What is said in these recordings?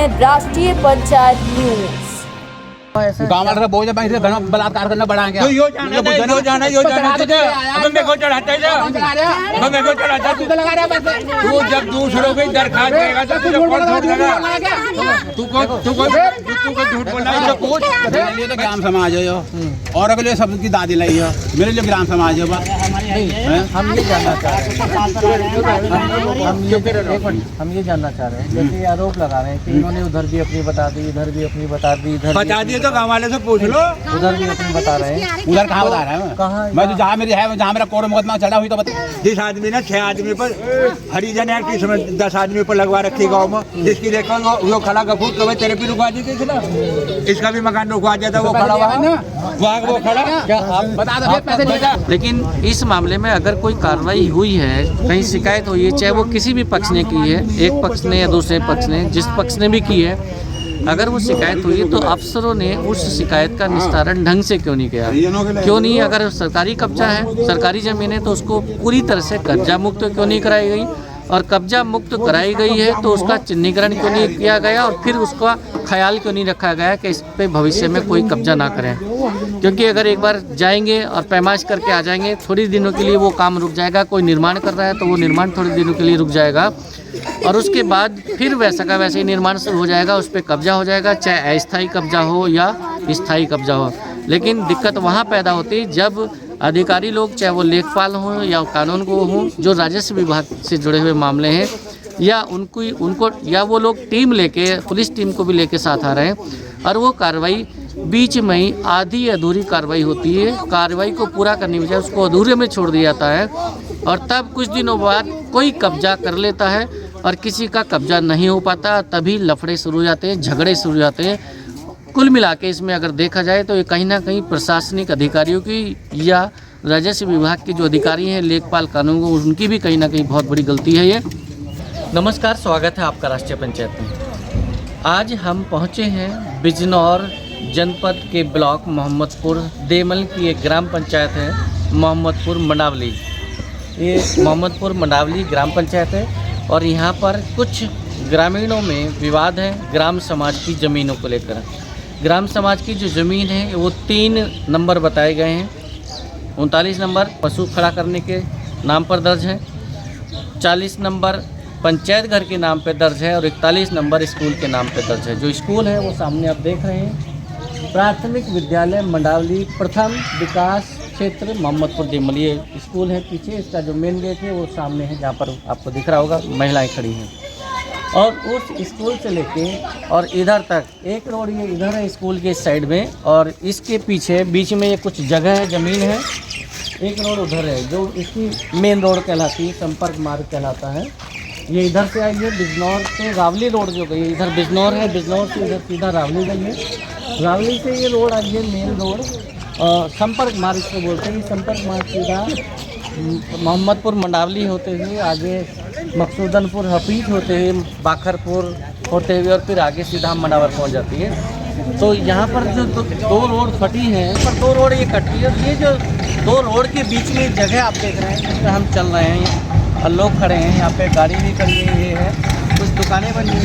हैं राष्ट्रीय पंचायत न्यूज। गाँव वाले बोझ बैंक से घर में बलात्कार करना बढ़ा गया। यो जाना तुझे अब मेरे को चढ़ाता है अब मेरे को चढ़ाता तू जब दूसरों की दरखास्त देगा तो तुझे कौन छोड़ देगा? तू को झूठ बोलना है तो पूछ। मेरे लिए तो ग्राम समाज है यो, और के लिए सबकी दादी लाई है, मेरे लिए ग्राम समाज है बस। हम ये जानना चाह रहे हैं, हम ये जानना चाह रहे हैं, जैसे ये आरोप लगा रहे हैं कि इन्होंने उधर भी अपनी बता दी, इधर भी अपनी बता दी, इधर बता दिए तो गाँव वाले से पूछ लो। उधर भी अपनी बता रहे हैं। उधर कहाँ बता रहा है? कहाँ? मैं तो जहाँ मेरी है, जहाँ मेरा कोर्ट मुकदमा चढ़ा हुई तो बता। जिस आदमी ने 6 आदमी पर हरिजन एक्ट इसमें 10 आदमी पर लगवा रखी गाँव में, जिसकी देखो वो खड़ा गफूर कभी तेरे भी रुकवा दी थी ना, इसका भी मकान रुकवा दिया था, वो खड़ा हुआ है वहाँ वो खड़ा। क्या आप बता दो पैसे नहीं था। लेकिन इस मामले में अगर कोई कार्रवाई हुई है, कहीं शिकायत हुई है, चाहे वो किसी भी पक्ष ने की है, एक पक्ष ने या दूसरे पक्ष ने, जिस पक्ष ने भी की है, अगर वो शिकायत हुई है तो अफसरों ने उस शिकायत का निस्तारण ढंग से क्यों नहीं किया? क्यों नहीं? अगर सरकारी कब्जा है, सरकारी ज़मीन है, तो उसको पूरी तरह से कब्जा मुक्त क्यों नहीं कराई गई? और कब्जा मुक्त कराई गई है तो उसका चिन्हीकरण क्यों नहीं किया गया? और फिर उसका ख्याल क्यों नहीं रखा गया कि इस पे भविष्य में कोई कब्जा ना करें? क्योंकि अगर एक बार जाएंगे और पैमाइश करके आ जाएंगे, थोड़ी दिनों के लिए वो काम रुक जाएगा। कोई निर्माण कर रहा है तो वो निर्माण थोड़ी दिनों के लिए रुक जाएगा, और उसके बाद फिर वैसा का वैसे ही निर्माण शुरू हो जाएगा, उस पर कब्जा हो जाएगा, चाहे अस्थायी कब्जा हो या स्थायी कब्जा हो। लेकिन दिक्कत वहाँ पैदा होती है जब अधिकारी लोग, चाहे वो लेखपाल हों या कानून को हों, जो राजस्व विभाग से जुड़े हुए मामले हैं, या उनको या वो लोग टीम लेके, पुलिस टीम को भी लेके साथ आ रहे हैं, और वो कार्रवाई बीच में ही आधी अधूरी कार्रवाई होती है। कार्रवाई को पूरा करने की बजाय उसको अधूरे में छोड़ दिया जाता है, और तब कुछ दिनों बाद कोई कब्जा कर लेता है और किसी का कब्जा नहीं हो पाता, तभी लफड़े शुरू हो जाते हैं, झगड़े शुरू हो जाते हैं। कुल मिला के इसमें अगर देखा जाए तो ये कहीं ना कहीं प्रशासनिक अधिकारियों की या राजस्व विभाग के जो अधिकारी हैं, लेखपाल कानून को, उनकी भी कहीं ना कहीं बहुत बड़ी गलती है ये। नमस्कार, स्वागत है आपका राष्ट्रीय पंचायत में। आज हम पहुंचे हैं बिजनौर जनपद के ब्लॉक मोहम्मदपुर देमल की एक ग्राम पंचायत है, मोहम्मदपुर मंडावली। ये मोहम्मदपुर मंडावली ग्राम पंचायत है, और यहाँ पर कुछ ग्रामीणों में विवाद है ग्राम समाज की ज़मीनों को लेकर। ग्राम समाज की जो ज़मीन है वो 3 नंबर बताए गए हैं। 39 नंबर पशु खड़ा करने के नाम पर दर्ज है, 40 नंबर पंचायत घर के नाम पर दर्ज है, और 41 नंबर स्कूल के नाम पर दर्ज है। जो स्कूल है वो सामने आप देख रहे हैं, प्राथमिक विद्यालय मंडावली प्रथम विकास क्षेत्र मोहम्मदपुर देमल, ये स्कूल है। पीछे इसका जो मेन गेट है वो सामने है, जहाँ पर आपको दिख रहा होगा महिलाएं खड़ी हैं। और उस स्कूल से लेके और इधर तक एक रोड ये इधर है स्कूल के साइड में, और इसके पीछे बीच में ये कुछ जगह है, ज़मीन है। एक रोड उधर है जो इसकी मेन रोड कहलाती है, संपर्क मार्ग कहलाता है। ये इधर से आई है बिजनौर से रावली रोड जो गई है, इधर बिजनौर है, बिजनौर से इधर सीधा रावली गई है। रावली से ये रोड आई है मेन रोड, संपर्क मार्ग से बोलते हैं। संपर्क मार्ग सीधा मोहम्मदपुर मंडावली होते हुए आगे मकसूदनपुर हफीज होते हुए बाखरपुर होते हुए और फिर आगे सीधा मंडावर पहुंच जाती है। तो यहाँ पर जो 2 रोड कटी हैं, पर 2 रोड ये कटी है, ये जो 2 रोड के बीच में जगह आप देख रहे हैं जिसमें हम चल रहे हैं और लोग खड़े हैं, यहाँ पे गाड़ी भी खड़ी है, ये है, कुछ दुकानें बनी हैं।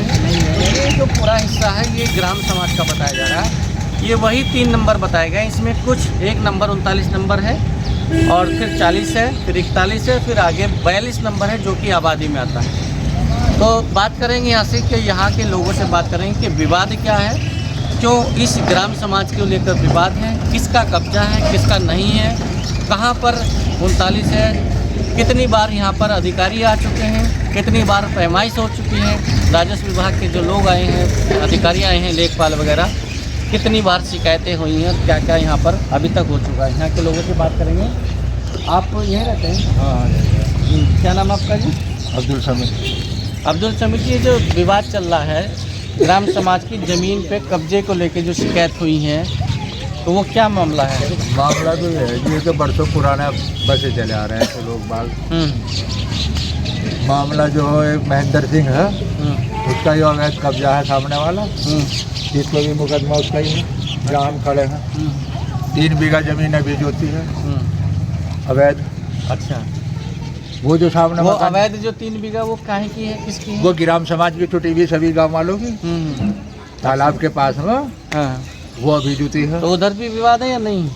ये जो पूरा हिस्सा है ये ग्राम समाज का बताया जा रहा है। ये वही 3 नंबर बताए गए, इसमें कुछ 1 नंबर 39 नंबर है, और फिर 40 है, फिर 41 है, फिर आगे 42 नंबर है जो कि आबादी में आता है। तो बात करेंगे यहाँ से कि यहाँ के लोगों से बात करेंगे कि विवाद क्या है, क्यों इस ग्राम समाज को लेकर विवाद है, किसका कब्जा है, किसका नहीं है, कहाँ पर 39 है, कितनी बार यहाँ पर अधिकारी आ चुके हैं, कितनी बार पैमाइश हो चुकी है, राजस्व विभाग के जो लोग आए हैं, अधिकारी आए हैं, लेखपाल वगैरह, कितनी बार शिकायतें हुई हैं, क्या क्या यहाँ पर अभी तक हो चुका है। यहाँ के लोगों से बात करेंगे। आप यहीं रहते हैं? हाँ। क्या नाम आपका जी? अब्दुल समीद। अब्दुल समीद, ये जो विवाद चल रहा है ग्राम समाज की ज़मीन पे कब्जे को लेके जो शिकायत हुई है, तो वो क्या मामला है? मामला तो है ये तो बरसों पुराना बसे चले आ रहे हैं तो लोग बाल। मामला जो है महेंद्र सिंह है, उसका ही अवैध कब्जा है सामने वाला, इसमें भी मुकदमा उसका ही है। जहाँ हम खड़े हैं 3 बीघा ज़मीन अभी जोती है अवैध। अच्छा। वो जो सामने वो मकान, अवैध जो 3 बीघा वो काहे की है, किसकी है? वो ग्राम समाज की छुट्टी भी सभी गाँव वालों की, तालाब के पास में हाँ। वो अभी जुती है। तो उधर भी विवाद है या नहीं?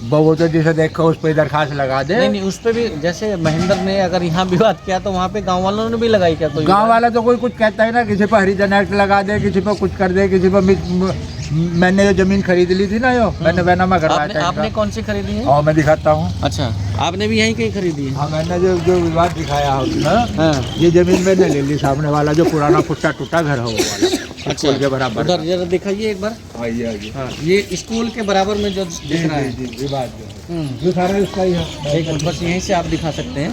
वो तो जिसे देखो उस पर दरखास्त लगा दे। नहीं, उस पे भी जैसे महेंद्र ने अगर यहाँ विवाद किया तो वहाँ पे गांव वालों ने भी लगाई क्या कोई गांव विवाद? वाला तो कोई कुछ कहता है ना, किसी पर हरिजन एक्ट लगा दे, किसी पर कुछ कर दे, किसी पर मैंने जो जमीन खरीद ली थी ना, यो मैंने बैनामा करवाया था आपने इनका। कौन सी खरीदी है? और मैं दिखाता हूँ। अच्छा, आपने भी यहीं कहीं खरीदी है? हाँ, मैंने जो विवाद दिखाया है उसमें, हाँ। ये जमीन मैंने ले ली, सामने वाला जो पुराना फुट्टा टूटा घर है वो वाला, स्कूल के बराबर। उधर जरा दिखाइए एक बार। आइए आइए। हाँ, ये स्कूल के बराबर में जो दिख रहा है, जी, विवाद जो है हम्म, जो सारा उसका ही है। एक मिनट, बस यहीं से आप दिखा सकते हैं।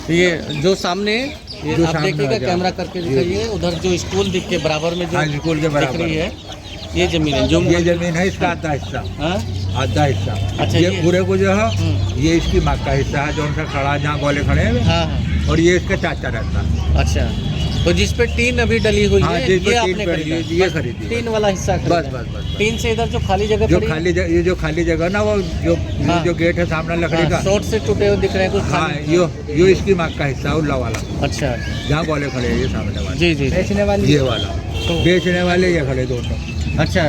तो ये जो सामने, ये जो आप सामने देखिएगा, आ जाए। कैमरा करके दिखाइए, उधर जो स्कूल दिख के बराबर में जो हाँ, स्कूल के दिख बराबर रही है, ये जमीन है जो ये जमीन है, इसका आधा हिस्सा, हाँ? आधा हिस्सा। अच्छा, ये ये- पूरे को जो है हम्म, ये इसकी माँ का हिस्सा है, जो उनका खड़ा जहाँ गोले खड़े हैं, हाँ हाँ, और ये इसका चाचा रहता है। अच्छा। तो जिस पे टीन अभी डली हुई हाँ, है, जिस पे ये टीन आपने पड़ी खरीदा? है, ये खरीदी है। टीन वाला हिस्सा बस खरीदा? बस बस। टीन से इधर जो खाली जगह जो पड़ी है? खाली जगह, ये जो खाली जगह ना, वो जो हाँ। जो गेट है सामने लकड़ी का, शॉर्ट से टूटे हुए दिख रहे हैं कुछ हाँ, खाली। यो इसकी माँ का हिस्सा, उल्ला वाला, अच्छा, जहाँ गोले खड़े हैं, ये सामने वाले, जी जी, बेचने वाली, ये वाला बेचने वाले, ये खड़े दोनों, अच्छा,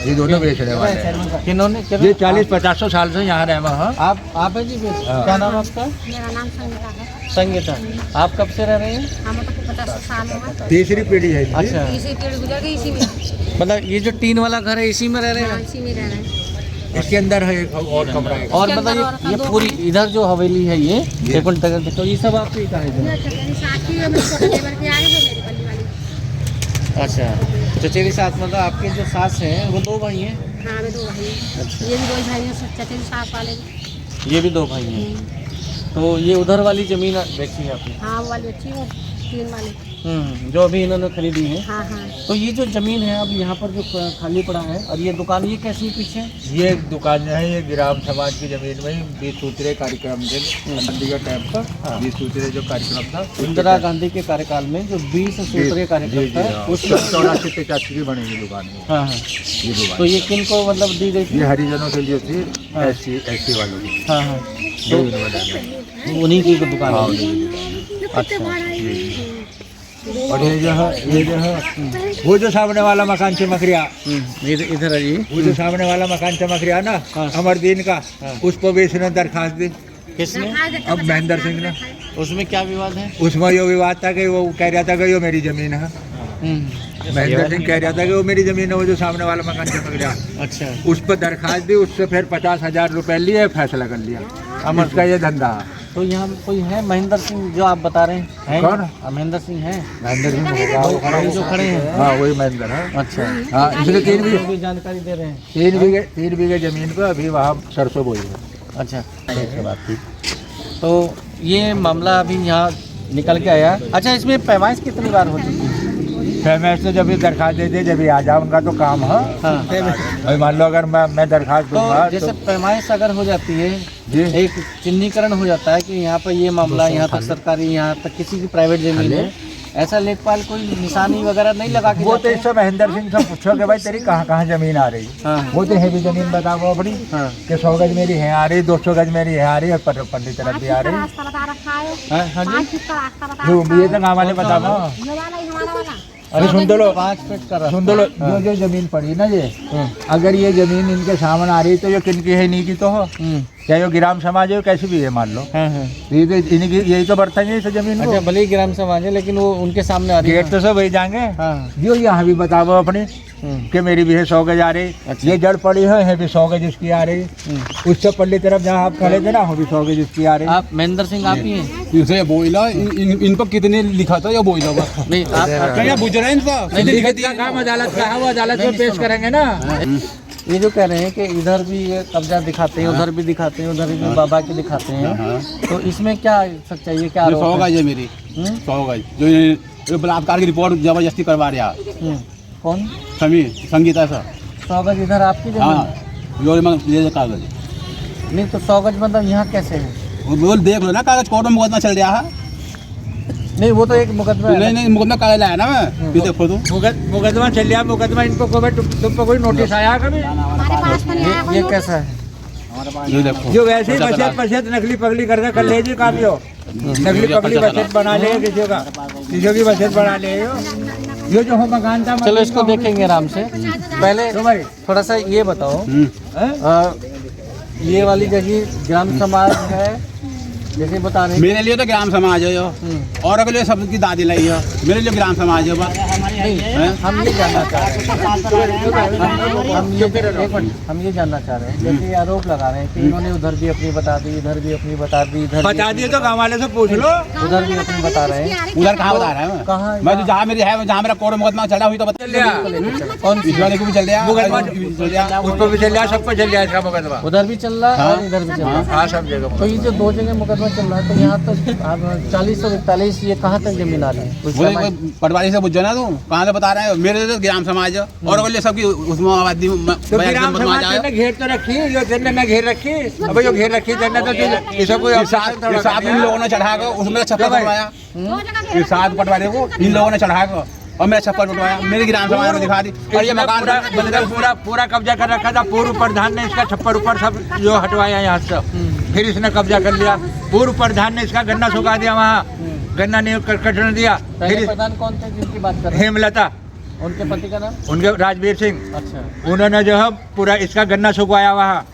ये दोनों बेचने वाले हैं। किन्होंने ये 40-50 साल से यहाँ रहे हैं। आप है जी? हाँ। क्या नाम है आपका? मेरा नाम संगीता है। संगीता। आप कब से रह रहे हैं? हम तो 50 साल हो गए। तीसरी पीढ़ी है इनकी। अच्छा, इसी पेड़ गुजर गई, इसी में मतलब ये जो टीन वाला घर है इसी में रह रहे हैं? इसी में रह रहे हैं। इसके अंदर है एक और कमरा है। और इसके अंदर और मतलब ये दो पूरी इधर जो हवेली है ये एक मिनट तक, तो ये सब आपकी का है? मेरी साथी है, मेरे छोटे देवर के आगे वो मेरी पल्ली वाली। अच्छा, चचेरी सास, मतलब आपके जो सास हैं वो 2 भाई हैं? हाँ, वे 2 भाई हैं। अच्छा, ये भी 2 भाई हैं, चचेरी सास वाले भी। ये भी 2 भाई हैं। तो ये उधर वाली जमीन देखी है आपने? हाँ, वो वाली अच्छी, वो 3 वाली। जो अभी इन्होंने खरीदी है। हाँ हाँ। तो ये जो जमीन है अब यहाँ पर जो खाली पड़ा है, और ये दुकान ये कैसी है पीछे? ये एक दुकान जो है, ये ग्राम समाज की जमीन में 20 सूत्रीय कार्यक्रम थे, चंडीगढ़ टाइम पर 20 सूत्रीय जो कार्यक्रम था, इंदिरा गांधी के कार्यकाल में जो 20 सूत्रीय कार्यक्रम था उसमें 84-85 की बनी हुई दुकान है हाँ हाँ। ये तो दुकान। ये किन को मतलब दी गई थी? ये हरिजनों के लिए थी, हाँ। एससी वालों की। हाँ हाँ, जो इन्होंने डाला। उन्हीं की दुकान हाँ, है। अच्छा, और ये जो है वो जो सामने वाला मकान चमकरिया, इधर है जी। वो जो सामने वाला मकान चमकरिया ना, हाँ। अमरदीन का, हाँ। उस पर भी इसने दरखास्त दी। किसने? अब महेंद्र सिंह ने। उसमें क्या विवाद है? उसमें ये विवाद था कि वो कह रहा था कि ये मेरी जमीन है। महेंद्र सिंह कह रहा था कि वो मेरी जमीन है, वो जो सामने वाला मकान चमकरिया, अच्छा, उस पर दरखास्त दी, उससे फिर 50,000 रुपए लिए, फैसला कर लिया। अमर का ये धंधा है। तो यहाँ कोई है महेंद्र सिंह जो आप बता रहे हैं? कौन? महेंद्र सिंह है? महेंद्र सिंह होगा, वो खड़ा वही जो खड़े हैं? हाँ, वही महेंद्र है। अच्छा, हाँ, इसलिए 3 वो बीघे भी जानकारी दे रहे हैं? 3 बीघे जमीन पर अभी वहाँ सरसों बोई है। अच्छा, ठीक बात थी। तो ये मामला अभी यहाँ निकल के आया। अच्छा, इसमें पैमाइश कितनी बार हो चुकी है? फेमस तो जब ये दरखास्त देते जब ये आ जाए, उनका तो काम है। हाँ। अभी मान लो अगर मैं दरखास्त दूंगा तो जैसे पैमाइश अगर हो जाती है, जी, एक चिन्हीकरण हो जाता है कि यहाँ पर ये मामला, यहाँ तक सरकारी, यहाँ तक किसी की प्राइवेट जमीन है, ऐसा लेखपाल कोई निशानी वगैरह नहीं लगा के वो तो जाते हैं? इससे महेंद्र सिंह से पूछो कि भाई तेरी कहाँ कहाँ जमीन आ रही। हाँ वो तो है भी जमीन बताओ अपनी, हाँ कि 100 गज मेरी है आ रही, 200 गज मेरी है आ रही, और पंडित तरफ भी आ रही। रास्ता बता रखा है, हाँ हाँ जी। 5 फीट का रास्ता बता जो रखा ये तो गाँव वाले बताओ। है। ये वाला ही हमारा वाला। अरे सुन तो लो, 5 फीट का रास्ता। सुन तो लो, जो जमीन पड़ी ना ये, अगर ये जमीन इनके सामने आ रही तो ये किनकी है, इन्हीं की तो हो, चाहे वो ग्राम समाज है कैसी भी है मान लो, हाँ हाँ। ये तो इनकी, यही तो बरतेंगे इस जमीन को। अच्छा, भले ही ग्राम समाज है लेकिन वो उनके सामने आ रही है। गेट तो सब वही जाएंगे। हाँ। जो यहाँ भी बताओ अपनी कि मेरी भी है 100 गज आ रही। अच्छा। ये जड़ पड़ी है भी 100 गज इसकी आ रही। उससे पल्ली तरफ जहाँ आप खड़े थे ना, वो भी 100 गज इसकी आ रही। आप महेंद्र सिंह आप ही हैं? इनसे बोला इन पर कितने लिखा था, या बोला नहीं, आप क्या बुझ रहा है इनका? लिखित का काम अदालत का है, वो अदालत में पेश करेंगे ना। ये जो कह रहे हैं कि इधर भी ये कब्जा दिखाते हैं, उधर भी दिखाते हैं, उधर भी बाबा की दिखाते हैं, तो इसमें क्या सच्चाई है, क्या आरोप 100 है? गज है मेरी, 100 गज जो ये बलात्कार की रिपोर्ट जबरदस्ती करवा रहा। कौन? संगीता सर। 100 गज इधर आपकी जमीन? हाँ, ये कागज नहीं तो 100 गज मतलब यहाँ कैसे है? वो बोल देख लो ना, कागज कोर्ट में मुकदमा चल रहा है। नहीं, वो तो एक मुकदमा है। नहीं मुकदमा कागज लाया ना मैं, ये देखो तुम। मुकदमा चल रहा, मुकदमा इनको तुम पर कोई नोटिस आया कभी? हमारे पास में नहीं आया ये कोई कैसा है? ये देखो जो वैसे ही बचत बचत नकली पगली करके कर ले जी काफी हो नकली पगली बचत बना ले किसी की बचत बना ले ये जो हो मकान था चलो इसको देखेंगे आराम से। पहले थोड़ा सा ये बताओ, ये वाली जगह ग्राम समाज है जैसे बता रहे हैं। मेरे लिए तो ग्राम समाज है यो, और के लिए सबकी दादी लाई है, मेरे लिए ग्राम समाज है बस। नहीं, हम ये जानना चाह रहे हैं हम ये जानना चाह रहे हैं जैसे आरोप लगा रहे हैं कि इन्होंने उधर भी अपनी बता दी, इधर भी अपनी बता दी, इधर बता दिए तो गाँव वाले से पूछ लो। उधर भी अपनी बता रहे हैं। उधर कहाँ बता रहा है? कहाँ? मैं तो जहाँ मेरी है जहाँ मेरा कोर्ट मुकदमा चला हुई तो बता कौन सी? को भी चल रहा उसको भी चल रहा सबको चल रहा इसका मुकदमा। उधर भी चल रहा है और इधर भी चल रहा है। हाँ सब जगह। तो ये जो दो जगह मुकदमा चल रहा है तो यहाँ तो 40 और 41 ये कहाँ तक जमीन आ रही है? कुछ वो पटवारी से पूछो ना तू कहाँ से बता रहे हैं। मेरे लिए तो ग्राम समाज है और के लिए सबकी उसमें आबादी तो ग्राम समाज ने घेर तो रखी जो तेने में घेर रखी अब जो घेर रखी तेने तो इसे कोई साथ इन लोगों ने चढ़ा कर उसमें छप्पर बनवाया, साथ पटवारी को इन लोगों ने चढ़ा कर और मेरा छप्पर उठवाया, मेरी ग्राम समाज में दिखा दी। और ये मकान पूरा कब्जा कर रखा था। पूर्व प्रधान ने इसका छप्पर ऊपर सब जो हटवाया यहाँ से, फिर इसने कब्जा कर लिया। पूर्व प्रधान ने इसका गन्ना सुखा दिया, वहाँ गन्ना नहीं कटने दिया। फिर प्रधान कौन थे जिनकी बात कर रहे हैं? हेमलता, उनके पति का नाम? उनके राजवीर सिंह। अच्छा। उन्होंने जो है पूरा इसका गन्ना सुखवाया, वहाँ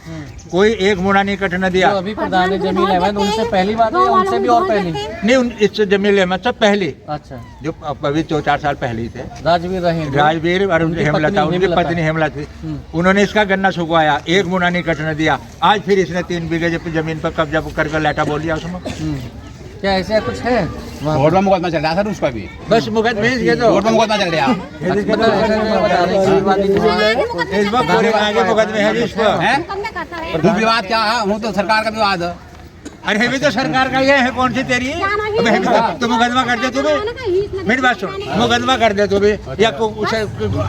कोई एक मुड़ा नहीं कटने दिया। जो अभी प्रधान है जमील अहमद, उनसे पहली बात है या उनसे भी और पहली? नहीं, इससे जमील अहमद सब पहली, अच्छा, जो अभी 2-4 साल पहले ही थे। राजवीर और हेमलता, उनकी पत्नी हेमलता थी। उन्होंने इसका गन्ना सुखवाया, एक मुड़ा नहीं कटने दिया। आज फिर इसने 3 बीघे जमीन पर कब्जा करके लेटा बोल दिया उसमें। क्या ऐसा कुछ है? कोर्ट में मुकदमा चल रहा था उसका भी, बस मुकदमे ये तो कोर्ट में मुकदमा चल रहा इस वक्त पूरे आगे मुकदमे है जिस पर है। भू विवाद क्या है? वो तो सरकार का विवाद है। अरे भी तो सरकार का ये है, कौन सी तेरी तो मुकदमा कर दे तुम्हें। मेरी बात सुन, मुकदमा कर दे तुम्हें या उसे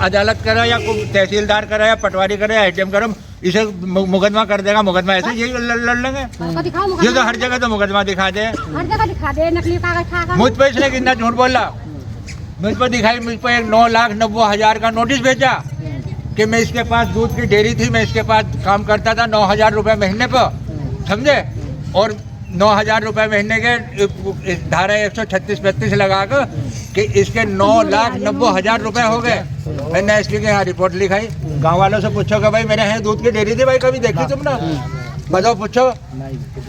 अदालत करा या तहसीलदार करा या पटवारी करा या एटीएम करो, इसे मुकदमा कर देगा। मुकदमा ऐसे ये लड़ लेंगे। ये तो हर जगह तो मुकदमा दिखा दे, नकली कागज मुझ पर इसने कितना झूठ बोला। मुझ पर दिखाई, मुझ पर 9,90,000 का नोटिस भेजा कि मैं इसके पास दूध की डेयरी थी, मैं इसके पास काम करता था 9,000 रुपये महीने पर, समझे। और 9,000 रुपये महीने के धारा 136-32 लगा कर कि इसके 9,90,000 रुपये हो गए। मैंने एसपी के यहाँ रिपोर्ट लिखाई। गाँव वालों से पूछो कि भाई मेरे यहाँ दूध की डेयरी थी भाई, कभी देखी तुमने? बताओ, पूछो।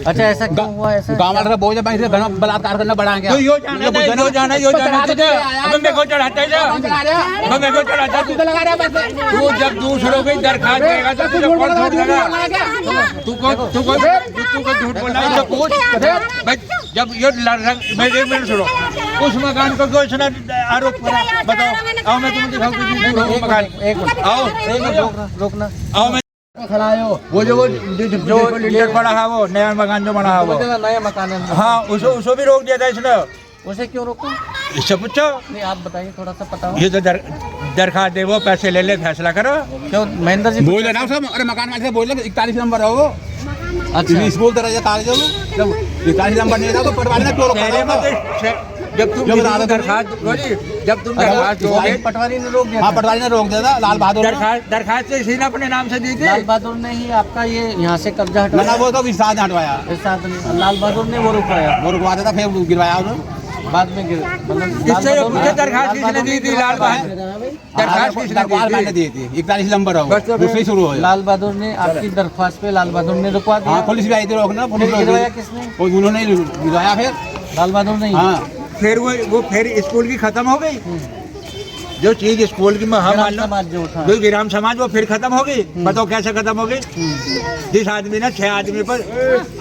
अच्छा, ऐसा क्यों हुआ? ऐसा गाँव वाले का बोझ है, घना बलात्कार करना बढ़ा गया। तो यो जाना तुझे, अब मेरे को चढ़ाता है, अब मेरे को चढ़ाता। तू जब दूसरों की दरखास्त देगा तो तुझे कौन झूठ देगा? तू को झूठ बोलना है तो पूछ भाई। जब ये मैं 1 मिनट सुनो, उस मकान को क्यों इसने आरोप करा? बताओ। आओ मैं तुम्हें दिखाऊँ मकान। आओ रोकना। आओ मैं वो जो लिंटर पड़ा है, वो नया मकान जो बना है वो नया मकान है। हाँ, उसको भी रोक दिया था इसने। उसे क्यों रोको? इससे पूछो। नहीं, आप बताइए, थोड़ा सा पता हो। ये तो दरखास्त दे, वो पैसे ले ले, फैसला करो। क्यों महेंद्र जी बोल रहे सब? अरे मकान वाले से बोल रहे 41 नंबर है वो। अच्छा, स्कूल तरह कागज है वो। जब 41 नंबर नहीं था तो पटवारी ने क्यों रोका? जब तुम दरखास्त जब तुम दरखास्त दोगे, पटवारी ने रोक दिया। हाँ, पटवारी ने रोक दिया था। लाल बहादुर दरखास्त से इसी ने अपने नाम से दी थी। लाल बहादुर ने ही आपका ये यहाँ से कब्जा हटवाया। वो तो विश्वास ने हटवाया, लाल बहादुर ने वो रुकवाया, वो रुकवा देता, फिर गिरवाया उन्होंने बाद में मतलब इससे जो पूछे दरखास्त किसने दी थी? लाल बहादुर दरखास्त किसने दी थी? 41 नंबर है, उससे शुरू हो। लाल बहादुर ने आपकी दरख्वास्त पे लाल बहादुर ने रुकवा दिया। पुलिस भी आई थी रोकना, पुलिस गिरवाया किसने? उन्होंने गिरवाया। फिर लाल बहादुर ने। हाँ, फिर वो फिर स्कूल की खत्म हो गई। जो चीज स्कूल की समाज जो था, जो ग्राम समाज, वो फिर खत्म हो गई। बताओ कैसे खत्म हो गई? जिस आदमी ने 6 आदमी पर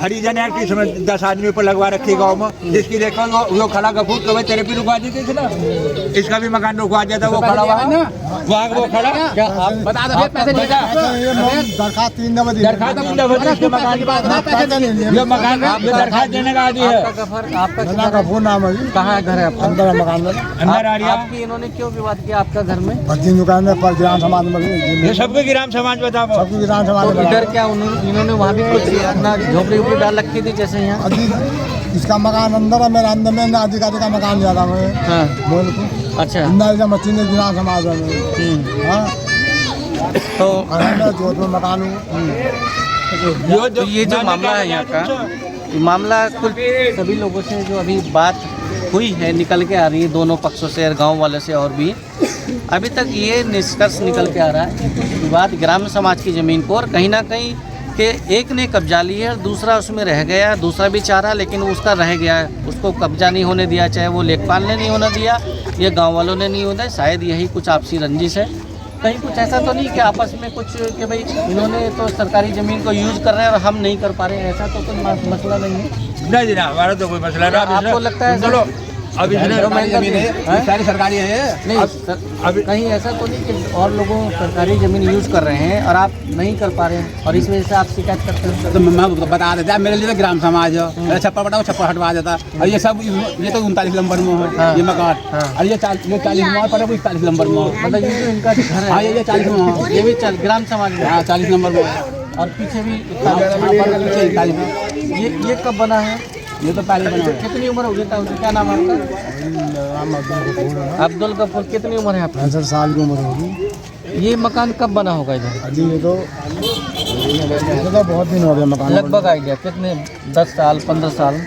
हरिजन एक्ट इसमें 10 आदमी पर लगवा रखी गाँव में, जिसकी देखो वो खड़ा गफूर तो भाई तेरे भी रुकवा दी थी ना। इसका भी मकान रुकवा दिया था, वो खड़ा हुआ है ना वहाँ, वो खड़ा। क्या आप बता दो पैसे दरखास्त 3 नंबर दरखास्त मकान की बात, ये मकान दरखास्त देने का आदि है। आपका गफूर नाम है। कहाँ घर है आपका? अंदर मकान में अंदर आ रही है। आपकी इन्होंने क्यों विवाद किया आपका घर में? भर्ती दुकान में पर ग्राम समाज में ये सबको ग्राम समाज बताओ। सबकी ग्राम समाज तो में इधर क्या इन्होंने वहाँ भी कुछ अपना झोपड़ी उपड़ी डाल रखी थी जैसे यहाँ? इसका मकान अंदर है, मेरा अंदर में ना अधिकारी का मकान ज्यादा में। हाँ, बोल को अच्छा। अंदर मशीन ग्राम समाज में। हाँ, तो जोधपुर मकान हूँ। तो ये जो मामला है यहाँ का, ये मामला कुल सभी लोगों से जो अभी बात हुई है निकल के आ रही है, दोनों पक्षों से, गांव वाले से और भी, अभी तक ये निष्कर्ष निकल के आ रहा है कि कुछ विवाद ग्राम्य समाज की ज़मीन को, और कहीं ना कहीं कि एक ने कब्जा लिया और दूसरा उसमें रह गया, दूसरा भी चाह रहा लेकिन उसका रह गया, उसको कब्जा नहीं होने दिया, चाहे वो लेखपाल ने नहीं होने दिया या गांव वालों ने नहीं होने दिया। शायद यही कुछ आपसी रंजिश है, कहीं कुछ ऐसा तो नहीं कि आपस में कुछ कि भाई इन्होंने तो सरकारी ज़मीन को यूज़ कर रहे हैं और हम नहीं कर पा रहे हैं, ऐसा तो कोई मसला नहीं है। नहीं ना, हमारा तो कोई मसला ना। आपको लगता है चलो अब इसने सारी सरकारी है नहीं अभी कहीं ऐसा तो नहीं कि और लोगों सरकारी ज़मीन यूज़ कर रहे हैं और आप नहीं कर पा रहे हैं और इस वजह से आप शिकायत करते हैं? तो मैं बता देता, मेरे लिए तो ग्राम समाज है, छप्पर बटा छप्पर हटवा देता। और ये सब ये तो 39 नंबर में है ये मकान, और ये 40 में पर 41 नंबर में है, मतलब ये जो इनका घर है, हाँ ये 40 में है, ये भी ग्राम समाज में, हाँ 40 नंबर में है, और पीछे भी पीछे ये कब बना है? ये तो पहले बना है। कितनी उम्र होगी था उसकी? क्या नाम है आपका? अब्दुल गफूर। कितनी उम्र है आपकी? 65 साल की उम्र होगी। ये मकान कब बना होगा इधर? अजी ये तो बहुत दिन हो गए मकान। लगभग आइडिया कितने? 10 साल 15 साल?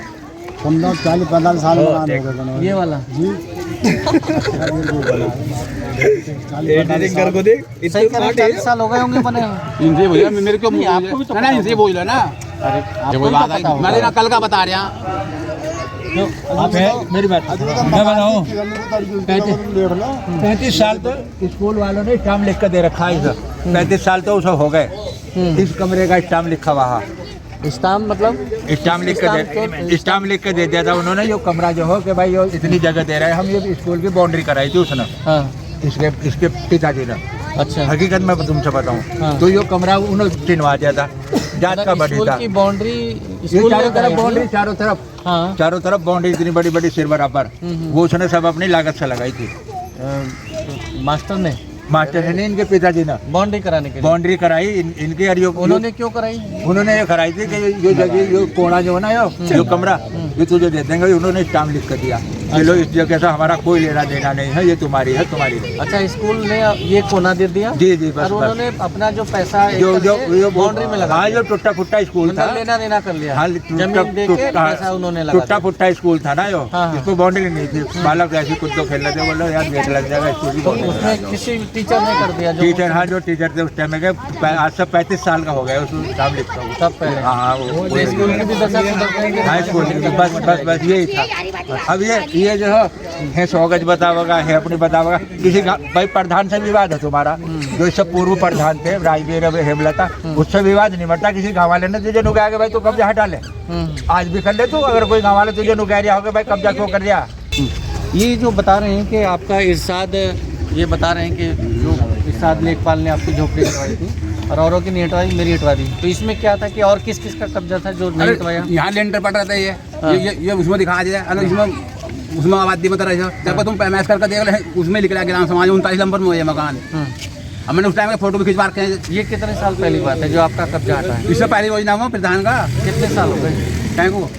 15 40 45 साल मकान हो गए बने। ये वाला जी सही कह रहे हैं, 40 साल हो गए होंगे बने हुए। इनसे बोला मेरे को, आपको भी तो ना इनसे बोल रहा ना, अरे जब वो बात आई मैंने ना कल का बता रहा। आप है मेरी बात मैं बताऊँ, 35 साल तो स्कूल वालों ने स्टाम्प लिख कर दे रखा है इधर। 35 साल तो उसे हो गए, इस कमरे का स्टाम्प लिखा हुआ है। स्टाम्प मतलब? स्टाम्प लिख कर दे दिया था उन्होंने, ये कमरा जो हो कि भाई ये इतनी जगह दे रहा है। हम ये स्कूल की बाउंड्री कराई थी उसने, हाँ इसके पिताजी ने। अच्छा, हकीकत में तुमसे बताऊँ हाँ। तो ये कमरा उन्होंने चिनवा दिया था, जात का बनी स्कूल था। की बाउंड्री, ये स्कूल चारों में तरफ कराई थी? बाउंड्री, हाँ चारों तरफ बाउंड्री इतनी बड़ी बड़ी सिर बराबर, वो उसने सब अपनी लागत से लगाई थी। मास्टर ने, मास्टर ने नहीं, इनके पिताजी ने बाउंड्री कराने के लिए। बाउंड्री कराई इनके, और उन्होंने क्यों कराई? उन्होंने ये कराई थी कि ये जगह, ये कोना जो है ना, ये कमरा ये तुझे दे देंगे। उन्होंने स्टाम्प लिख कर दिया, चलो इस जगह से हमारा कोई लेना देना नहीं है, ये तुम्हारी है, तुम्हारी है। अच्छा, स्कूल ने ये कोना दे दिया? जी जी, बस और उन्होंने अपना जो पैसा जो बाउंड्री में लगा, हाँ, जो टूटा फुट्टा स्कूल था, लेना देना कर लिया, हाँ, जमीन दे के पैसा उन्होंने लगा टूटा फुट्टा स्कूल था ना, जो हाँ। इसको बाउंड्री नहीं थी, बालक ऐसे कुछ तो खेल रहे थे, बोलो यार गेट लग जाएगा स्कूल की तो बाउंड्री। उसमें किसी टीचर ने कर दिया? टीचर, हाँ, जो टीचर थे उस टाइम में, आज से 35 साल का हो गया उस नाम लिखता हूँ। तब पहले हाँ, वो स्कूल की भी दशा सुधर जाएगी। हाँ, स्कूल की बस यही था। अब ये जो है 100 गज बतावेगा, है अपनी बतावेगा, किसी का भाई प्रधान से विवाद है तुम्हारा, जो इससे पूर्व प्रधान थे राजवीर हेमलता, उससे विवाद नहीं मरता। किसी गाँव वाले ने तुझे नुकाया कि भाई तू कब्जा हटा ले, आज भी कर ले तू। अगर कोई गाँव वाले तुझे नुकाया रहा होगा भाई कब्जा क्यों कर दिया। ये जो बता रहे हैं कि आपका इरशाद, ये बता रहे हैं कि जो इरशाद लेखपाल ने आपकी झोपड़ी हटवाई थी और औरों की नहीं हटवाई, मेरी हटवा दी, तो इसमें क्या था कि और किस किस का कब्जा था जो नहीं हटवाया? यहाँ लेंटर पड़ रहा था, ये उसमें दिखा दिया, उसमें आबादी बता रही है। जब तुम पैमाइश करके देख रहे, उसमें लिख रहा ग्राम समाज 39 नंबर में ये मकान। अब मैंने उस टाइम में फोटो भी खिंचवा रखे हैं। ये कितने साल पहली बात है जो आपका कब्जा हटा है? इससे पहले योजना हुआ प्रधान का। कितने साल हो गए क्या को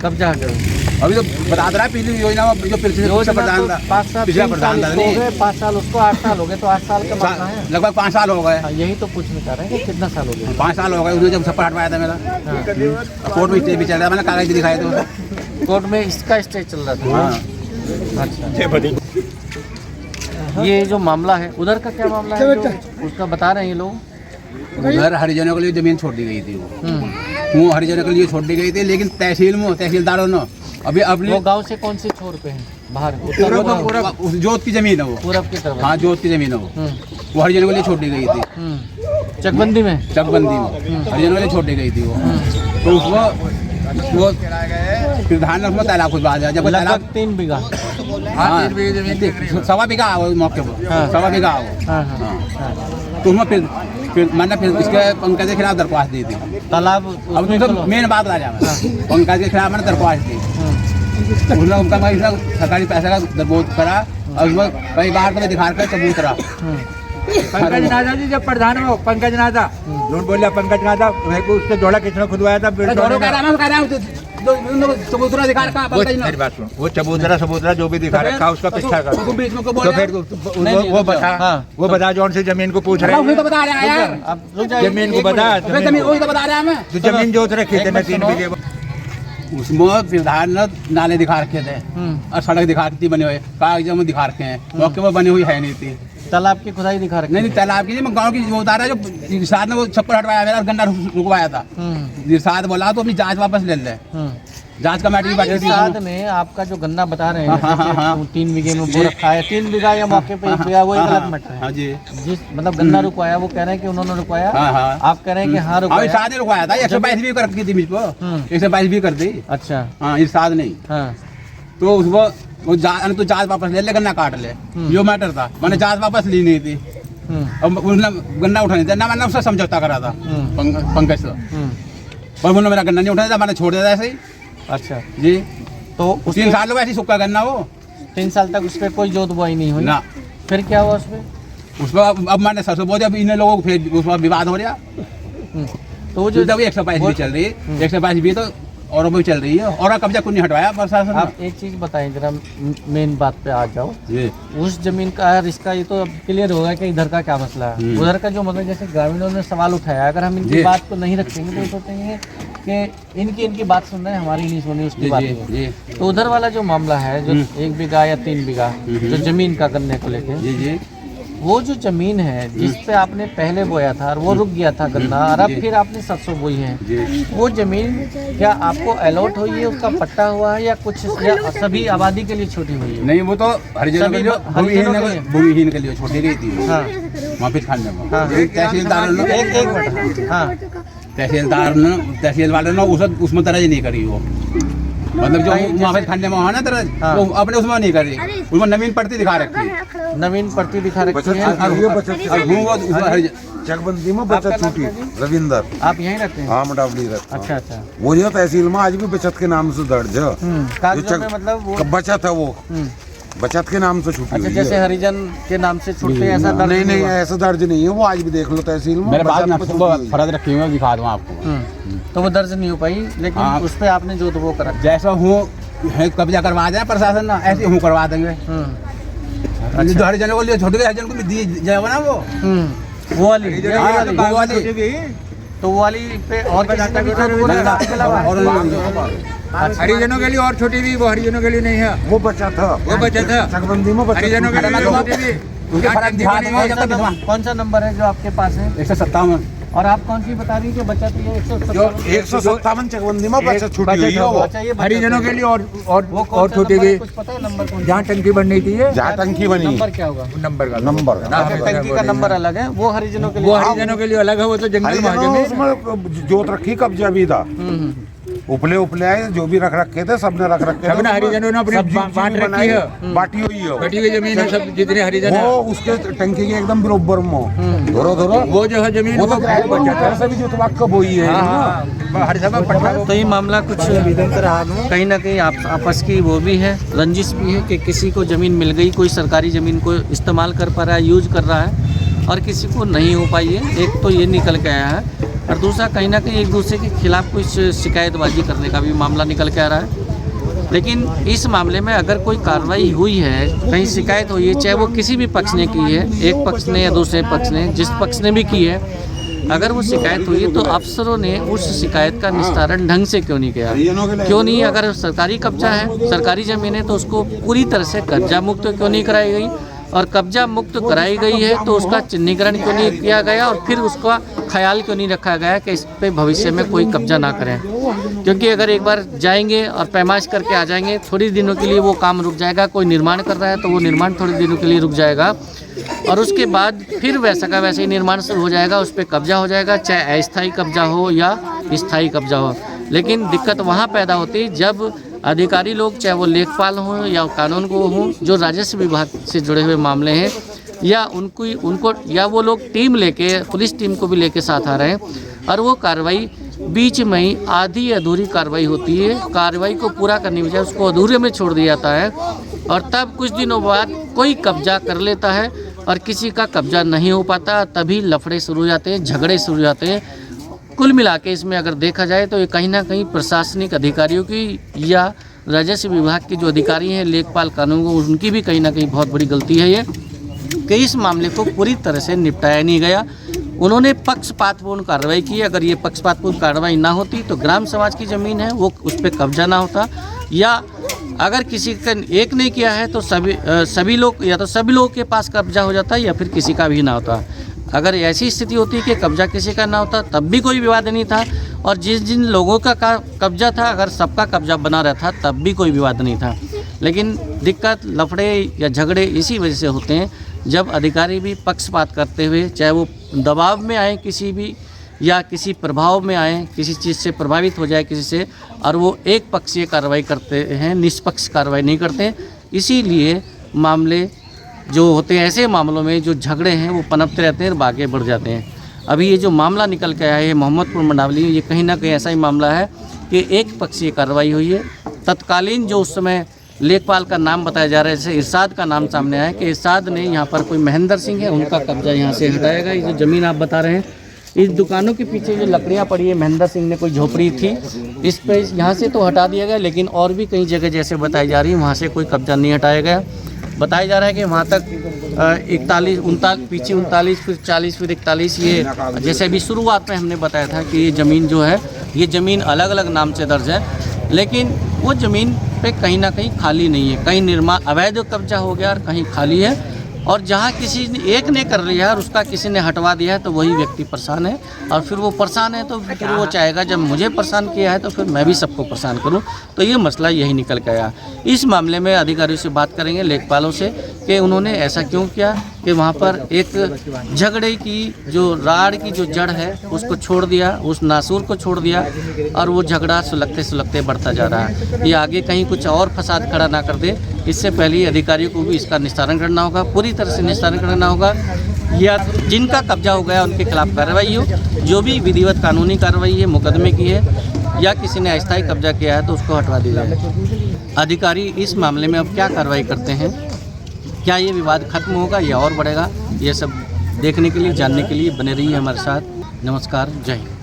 कब्जा हटे? अभी तो बता दे रहा है, पिछली योजना में जो पिछले प्रधान था, 5 साल, पिछला 3 प्रधान था साल हो गए, 5 साल उसको, 8 साल हो गए, तो 8 साल का मामला है। लगभग 5 साल हो गए। हाँ, यही तो पूछना चाह रहे हैं कि कितना साल हो गया? 5 साल हो गए उसने जब छप्पर हटवाया था मेरा। कोर्ट में स्टे भी चल रहा था, मैंने कागज भी दिखाए थे। कोर्ट में इसका स्टे चल रहा था? हाँ। अच्छा, ये जो मामला है उधर का क्या मामला है जो उसका बता रहे हैं ये लोग? उधर हरिजनों के लिए जमीन छोड़ दी गई थी, वो हरिजनों के लिए छोड़ दी गई थी, लेकिन तहसील में तहसीलदारों ने अभी अपनी, वो गांव से कौन सी छोर पे है? बाहर उस जोत की जमीन है वो, पूरब की तरफ? हाँ जोत की जमीन है वो हरिजनों के लिए छोड़ दी गई थी। चकबंदी में? चकबंदी में हरिजनों के लिए छोड़ दी गई थी वो। तो उसमें वो प्रधान ने उसमें तालाब खुदवा दिया। जब तालाब 3 बीघा, हाँ 1.25 बीघा वो मौके पर, 1.25 बीघा वो। तो उसमें फिर मैंने इसके पंकज के खिलाफ दरख्वास्त दी थी। तालाब अब तो मेन बात आ जाए, पंकज के खिलाफ मैंने दरख्वास्त दी। उसने उनका सरकारी पैसे का दरबोध करा और उसमें कई बार तो मैं दिखा कर सबूत रहा। पंकज नादा जी जब प्रधान हो, पंकज नादा झूठ बोलिया, पंकज नादा मेरे को उससे जोड़ा किसने खुदवाया था? चबूतरा दिखा रखा वो मेरी बात सुन, वो चबूतरा जो भी दिखा रखा उसका पीछा कर। तुम बीच में को बोल तो रहे फिर हो? वो बता जौन से जमीन को पूछ रहे वही हैं, तो बता रहे हैं यार, आप रुक जाइए, जमीन को एक बता, मिनट। जमीन वही तो बता रहे हैं हमें। तो जमीन जोत रखी थे ना 3 बीघे। उसमें फिलहाल न नाले दिखा रखे थे और सड़क दिखा रखी बने हुए, कागजों में दिखा रखे हैं, मौके में बनी हुई है नहीं थी। तालाब की खुदाई दिखा रखी नहीं तालाब की, मैं गाँव की वो बता रहा है जो इरशाद ने वो छप्पर हटवाया मेरा, गन्ना रुकवाया था। इरशाद बोला तो अपनी जांच वापस ले ले, जांच कमेटी बैठी थी। इरशाद ने आपका जो गन्ना बता रहे हैं, हाँ। 3 बीघे में वो रखा है, 3 बीघा या मौके पे 1 बीघा, वो एक अलग मैटर है। हाँ जी, जिस मतलब गन्ना रुकवाया वो कह रहे हैं कि उन्होंने रुकवाया, हाँ। आप कह रहे हैं कि हाँ हाँ रुकवाया। इरशाद ने रुकवाया था, 122 भी कर रखी थी मुझको, 122 भी कर दी। अच्छा, हाँ इरशाद नहीं, हाँ तो उसको वो तो जांच वापस ले गन्ना काट ले, जो मैटर था। मैंने जांच वापस ली नहीं थी, अब उसने गन्ना उठा नहीं था ना, मैंने उससे समझौता करा था पंकज से, पर उन्होंने मेरा गन्ना नहीं उठाया था, मैंने छोड़ दिया था ऐसे ही। अच्छा जी, तो 3 साल में ऐसे ही सूखा गन्ना वो 3 साल तक उस पर कोई जोत बुआई नहीं हुई ना। फिर क्या हुआ उसमें? उसको अब मैंने सरसों बो दिया, अब इन लोगों को फिर उस पर विवाद हो रहा। तो वो जो 122 भी चल रही है, 122 भी तो और भी चल रही है, और कब्जा कुछ नहीं हटवाया प्रशासन ने। आप एक चीज बताएं जरा, मेन बात पे आ जाओ। जी, उस जमीन का इसका ये तो अब क्लियर होगा कि इधर का क्या मसला है, उधर का जो मतलब जैसे ग्रामीणों ने सवाल उठाया, अगर हम इनकी जी। बात को नहीं रखेंगे तो वो सोचेंगे कि इनकी बात सुन रहे हैं, हमारी नहीं सुनी उसकी जी, बात जी, नहीं। जी। तो उधर वाला जो मामला है, जो 1 बीघा या 3 बीघा जो जमीन का गन्ने को लेके, जी, जी, वो जो जमीन है जिस पे आपने पहले बोया था और वो रुक गया था गन्ना, और अब जी। फिर आपने सरसों बोई है, जी। वो जमीन क्या आपको अलॉट हुई है, उसका पट्टा हुआ है, या कुछ या सभी आबादी के लिए छोटी हुई है? नहीं वो तो हरिजनों के लिए, भूमिहीन के लिए छोटी गई थी हाँ माफिज खान में। हाँ। तहसीलदार ने, एक मिनट, हाँ तहसील वाले ने उसमें दर्ज नहीं करी वो, मतलब जो माफिज खाने में ना दर्ज, हाँ। वो अपने उसमें नहीं करी, उसमें नवीन पड़ती दिखा रखी। नवीन पड़ती दिखा रखी है। चकबंदी में बचत छूटी रविंदर, आप यहीं रहते हैं? हाँ मडावली रहता। अच्छा अच्छा। वो जो तहसील में आज भी बचत के नाम से दर्ज है, कागजों में मतलब वो बचत है, वो बचत के नाम से छूटी अच्छा, हुई जैसे है। हरिजन के नाम से छूटते हैं ऐसा दर्ज नहीं हुआ? ऐसा दर्ज नहीं है, वो आज भी देख लो तहसील में मेरे पास बचत ना पे छूटी हुई है। फर्ज रखी हुई है, दिखा दूँ आपको। तो वो दर्ज नहीं हो पाई, लेकिन हाँ। उस पे आपने जो तो वो करा। जैसा हूँ कब्जा करवा जाए प्रशासन ना, ऐसे हूँ करवा देंगे। जो हरिजनों को लिए छोटे हरिजन को भी दी जाएगा ना वो, वो वाली हाँ, वो वाली। तो वो वाली पे और किसी का भी जोत वो नहीं, लगा के लगा? और हरिजनों के लिए और छोटी भी, वो हरिजनों के लिए नहीं है, वो बचत है, वो बचत है। चकबंदी में बचत हरिजनों के छूटी लिए हुई है। छोटी भी। उनके फर्क दिखा दूंगा। कौन सा नंबर है जो आपके पास है? 157। और आप कौन सी बता रही है कि बचत ये 157? 157 चकबंदी में बचत छूटी हुई है वो। अच्छा, ये बचत हरिजनों के लिए वो और कौन सा छोटी नंबर है? भी, कुछ पता है नंबर कौन सा? जहाँ टंकी बननी थी ये जहाँ टंकी बनी नंबर क्या होगा? नंबर का नंबर का। अच्छा, टंकी का नंबर अलग है, वो हरिजनों के लिए। वो हरिजनों के लिए अलग है, वो तो जंगल में हरिजनों जमीन। उसमें जोत रखी, कब्जा भी था, उपले आए जो भी रख रखे थे सबने रख रखे थे। सबने हरिजनों ने अपनी सब्जी बांट रखी बनाई, है, बाटी हुई है कटी हुई जमीन है, सब जितने हरिजन वो है, उसके टंकी के एकदम बरोबर में धोरो वो जो है जमीन वो वो तो बचत है, सभी जो तबाक कब हुई है। हर जगह पट्टा। तो ये मामला कुछ कहीं ना कहीं आपस की वो भी है, रंजिश भी है कि किसी को ज़मीन मिल गई, कोई सरकारी ज़मीन को इस्तेमाल कर पा रहा है, यूज कर रहा है, और किसी को नहीं हो पाई है। एक तो ये निकल के आया है, और दूसरा कहीं ना कहीं एक दूसरे के खिलाफ कुछ शिकायतबाजी करने का भी मामला निकल के आ रहा है। लेकिन इस मामले में अगर कोई कार्रवाई हुई है, कहीं शिकायत हुई है, चाहे वो किसी भी पक्ष ने की है, एक पक्ष ने या दूसरे पक्ष ने, जिस पक्ष ने भी की है, अगर वो शिकायत हुई है तो अफसरों ने उस शिकायत का निस्तारण ढंग से क्यों नहीं किया? क्यों नहीं? अगर सरकारी कब्जा है, सरकारी ज़मीन है, तो उसको पूरी तरह से कब्जा मुक्त क्यों नहीं कराई गई? और कब्जा मुक्त कराई गई है तो उसका चिन्हीकरण क्यों नहीं किया गया, और फिर उसका ख्याल क्यों नहीं रखा गया कि इस पे भविष्य में कोई कब्जा ना करें? क्योंकि अगर एक बार जाएंगे और पैमाइश करके आ जाएंगे, थोड़ी दिनों के लिए वो काम रुक जाएगा। कोई निर्माण कर रहा है तो वो निर्माण थोड़ी दिनों के लिए रुक जाएगा, और उसके बाद फिर वैसा का वैसे ही निर्माण शुरू हो जाएगा, उस पर कब्जा हो जाएगा, चाहे अस्थायी कब्जा हो या स्थायी कब्जा हो। लेकिन दिक्कत वहाँ पैदा होती है जब अधिकारी लोग, चाहे वो लेखपाल हों या कानून को हों, जो राजस्व विभाग से जुड़े हुए मामले हैं, या उनको या वो लोग टीम लेके, पुलिस टीम को भी लेके साथ आ रहे हैं, और वो कार्रवाई बीच में ही आधी अधूरी कार्रवाई होती है। कार्रवाई को पूरा करने की बजाय उसको अधूरे में छोड़ दिया जाता है, और तब कुछ दिनों बाद कोई कब्जा कर लेता है और किसी का कब्जा नहीं हो पाता, तभी लफड़े शुरू हो जाते हैं, झगड़े शुरू हो जाते हैं। कुल मिला के इसमें अगर देखा जाए तो ये कहीं ना कहीं प्रशासनिक अधिकारियों की या राजस्व विभाग के जो अधिकारी हैं, लेखपाल कानून, उनकी भी कहीं ना कहीं बहुत बड़ी गलती है ये कि इस मामले को पूरी तरह से निपटाया नहीं गया। उन्होंने पक्षपातपूर्ण कार्रवाई की। अगर ये पक्षपातपूर्ण कार्रवाई ना होती तो ग्राम समाज की ज़मीन है वो उस पर कब्जा ना होता, या अगर किसी का एक ने किया है तो सभी लोग या तो सभी लोगों के पास कब्जा हो जाता या फिर किसी का भी ना होता। अगर ऐसी स्थिति होती कि कब्जा किसी का ना होता तब भी कोई विवाद नहीं था, और जिन लोगों का कब्जा था अगर सबका कब्जा बना रहता तब भी कोई विवाद नहीं था। लेकिन दिक्कत, लफड़े या झगड़े इसी वजह से होते हैं जब अधिकारी भी पक्षपात करते हुए, चाहे वो दबाव में आए किसी भी या किसी प्रभाव में आए, किसी चीज़ से प्रभावित हो जाए किसी से, और वो एक पक्षीय कार्रवाई करते हैं, निष्पक्ष कार्रवाई नहीं करते हैं। इसीलिए मामले जो होते हैं, ऐसे मामलों में जो झगड़े हैं वो पनपते रहते हैं और आगे बढ़ जाते हैं। अभी ये जो मामला निकल के आया है मोहम्मदपुर मंडावली, ये कहीं ना कहीं ऐसा ही मामला है कि एक पक्षीय कार्रवाई हुई है। तत्कालीन जो उस समय लेखपाल का नाम बताया जा रहा है, जैसे इरशाद का नाम सामने आया कि इरशाद ने यहाँ पर कोई महेंद्र सिंह है उनका कब्जा यहाँ से हटाया गया। ये जो ज़मीन आप बता रहे हैं, इस दुकानों के पीछे जो लकड़ियाँ पड़ी है, महेंद्र सिंह ने कोई झोपड़ी थी, इस पे यहाँ से तो हटा दिया गया, लेकिन और भी कई जगह जैसे बताई जा रही है वहाँ से कोई कब्जा नहीं हटाया गया। बताया जा रहा है कि वहाँ तक 41, 39, पीछे 39, फिर 40, फिर 41, ये जैसे अभी शुरुआत में हमने बताया था कि ये ज़मीन जो है, ये ज़मीन अलग अलग नाम से दर्ज है, लेकिन वो ज़मीन पे कहीं ना कहीं खाली नहीं है, कहीं निर्माण अवैध कब्जा हो गया और कहीं खाली है। और जहाँ किसी एक ने कर लिया और उसका किसी ने हटवा दिया है तो वही व्यक्ति परेशान है, और फिर वो परेशान है तो फिर वो चाहेगा जब मुझे परेशान किया है तो फिर मैं भी सबको परेशान करूं। तो ये मसला यही निकल के आया। इस मामले में अधिकारियों से बात करेंगे, लेखपालों से, कि उन्होंने ऐसा क्यों किया कि वहाँ पर एक झगड़े की जो राड़ की जो जड़ है उसको छोड़ दिया, उस नासूर को छोड़ दिया, और वो झगड़ा सुलगते सुलगते बढ़ता जा रहा है। ये आगे कहीं कुछ और फसाद खड़ा ना कर दे, इससे पहले अधिकारियों को भी इसका निस्तारण करना होगा, पूरी तरह से निस्तारण करना होगा, या जिनका कब्जा हो गया उनके खिलाफ कार्रवाई हो, जो भी विधिवत कानूनी कार्रवाई है मुकदमे की है, या किसी ने अस्थायी कब्जा किया है तो उसको हटवा दिया जाए। अधिकारी इस मामले में अब क्या कार्रवाई करते हैं, क्या ये विवाद खत्म होगा या और बढ़ेगा, ये सब देखने के लिए, जानने के लिए बने रहिए हमारे साथ। नमस्कार, जय हिंद।